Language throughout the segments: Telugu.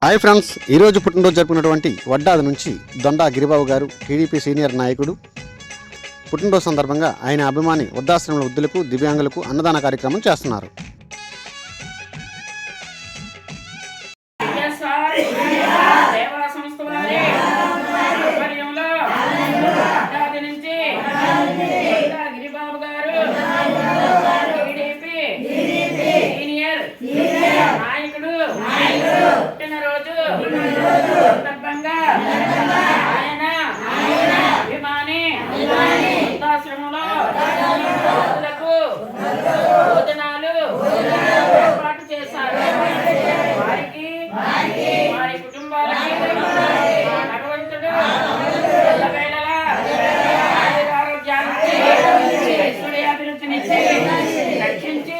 హాయ్ ఫ్రెండ్స్, ఈరోజు పుట్టినరోజు జరుపుకున్నటువంటి వడ్డాది నుంచి దొండా గిరిబాబు గారు టీడీపీ సీనియర్ నాయకుడు పుట్టినరోజు సందర్భంగా ఆయన అభిమాని వృద్ధాశ్రమంలో వృద్ధులకు దివ్యాంగులకు అన్నదాన కార్యక్రమం చేస్తున్నారు. పుట్టినరోజు సందర్భంగా ఆయన అభిమాని వృద్ధాశ్రమంలో వృద్ధులకు భోజనాలు ఏర్పాటు చేశారు. వారికి వారి కుటుంబాలకి భగవంతుడు ఎల్లవేళలా ఆరోగ్యాన్ని ఐశ్వర్యాభివృద్ధినిచ్చి రక్షించి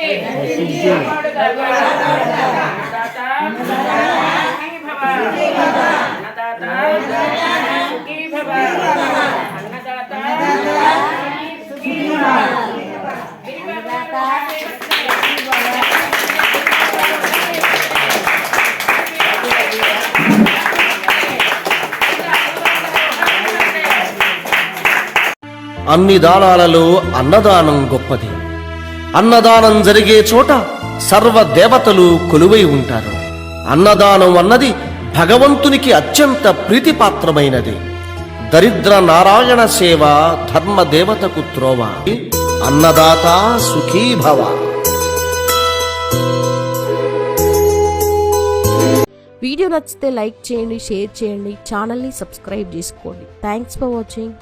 అన్ని దానాలలో అన్నదానం గొప్పది. అన్నదానం జరిగే చోట సర్వ దేవతలు కొలువై ఉంటారు. అన్నదానం అన్నది భగవంతునికి అత్యంత ప్రీతిపాత్రమైనది. దరిద్ర నారాయణ సేవ ధర్మ దేవతకు త్రోవ. అన్నదాత సుఖీభవ. వీడియో నచ్చితే లైక్ చేయండి, షేర్ చేయండి, ఛానల్ని సబ్స్క్రైబ్ చేసుకోండి. Thanks for watching.